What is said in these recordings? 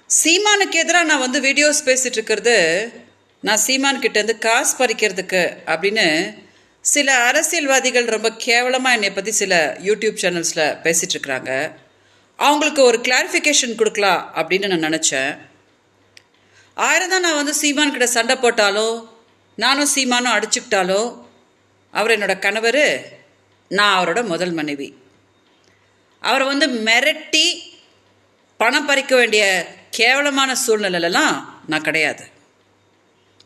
சீமானுக்கு எதிராக நான் வந்து வீடியோஸ் பேசிகிட்டு இருக்கிறது நான் சீமான்கிட்டேருந்து காசு பறிக்கிறதுக்கு அப்படின்னு சில அரசியல்வாதிகள் ரொம்ப கேவலமாக என்னை பற்றி சில யூடியூப் சேனல்ஸில் பேசிகிட்ருக்குறாங்க. அவங்களுக்கு ஒரு கிளாரிஃபிகேஷன் கொடுக்கலாம் அப்படின்னு நான் நினச்சேன். தான் நான் வந்து சீமான்கிட்ட சண்டை போட்டாலோ நானும் சீமானும் அடிச்சுக்கிட்டாலோ அவர் என்னோடய கணவர், நான் அவரோட முதல் மனைவி. அவரை வந்து மிரட்டி பணம் பறிக்க வேண்டிய கேவலமான சூழ்நிலையிலலாம் நான் கிடையாது.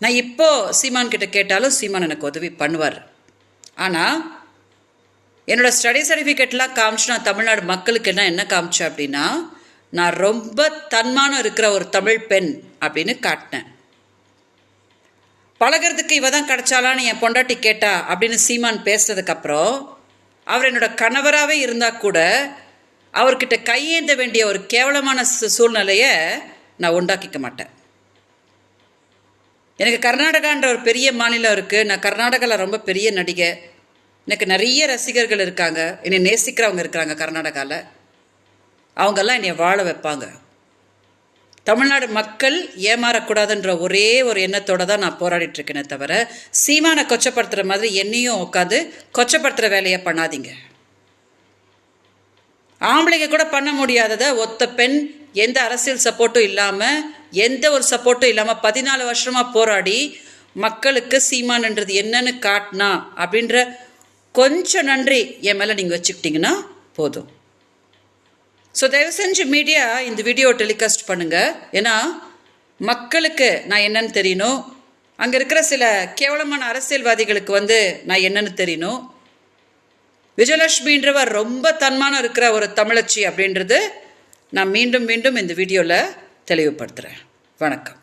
நான் இப்போது சீமான்கிட்ட கேட்டாலும் சீமான் எனக்கு உதவி பண்ணுவார். ஆனால் என்னோடய ஸ்டடி சர்டிஃபிகேட்லாம் காமிச்சு நான் தமிழ்நாடு மக்களுக்கு என்ன காமிச்சேன் அப்படின்னா, நான் ரொம்ப தன்மானம் இருக்கிற ஒரு தமிழ் பெண் அப்படின்னு காட்டினேன். பழகிறதுக்கு இவ தான் கிடச்சாலான்னு என் பொண்டாட்டி கேட்டா அப்படின்னு சீமான் பேசுனதுக்கப்புறம் அவர் என்னோட கணவராகவே இருந்தால் கூட அவர்கிட்ட கையேந்த வேண்டிய ஒரு கேவலமான சூழ்நிலையை நான் உண்டாக்கிக்க மாட்டேன். எனக்கு கர்நாடகான்ற ஒரு பெரிய மாநிலம் இருக்குது. நான் கர்நாடகாவில் ரொம்ப பெரிய நடிகை. எனக்கு நிறைய ரசிகர்கள் இருக்காங்க, என்னை நேசிக்கிறவங்க இருக்கிறாங்க கர்நாடகாவில். அவங்கெல்லாம் என்னை வாழ வைப்பாங்க. தமிழ்நாடு மக்கள் ஏமாறக்கூடாதுன்ற ஒரே ஒரு எண்ணத்தோடு தான் நான் போராடிட்டுருக்கேனே தவிர சீமானை கொச்சப்படுத்துகிற மாதிரி என்னையும் உட்காந்து கொச்சப்படுத்துகிற வேலையை பண்ணாதீங்க. ஆம்பளைங்க கூட பண்ண முடியாததை ஒத்த பெண் எந்த அரசியல் சப்போர்ட்டும் இல்லாமல் எந்த ஒரு சப்போர்ட்டும் இல்லாமல் 14 வருஷமாக போராடி மக்களுக்கு சீமான்ன்றது என்னன்னு காட்டினா அப்படின்ற கொஞ்சம் நன்றி என் மேலே நீங்கள் வச்சுக்கிட்டிங்கன்னா போதும். ஸோ தயவு செஞ்சு மீடியா இந்த வீடியோ டெலிகாஸ்ட் பண்ணுங்கள். ஏன்னா மக்களுக்கு நான் என்னன்னு தெரியணும். அங்கே இருக்கிற சில கேவலமான அரசியல்வாதிகளுக்கு வந்து நான் என்னன்னு தெரியணும். விஜயலட்சுமின்றவர் ரொம்ப தன்மானம் இருக்கிற ஒரு தமிழச்சி அப்படின்றது நான் மீண்டும் மீண்டும் இந்த வீடியோவில் தெளிவுபடுத்துகிறேன். வணக்கம்.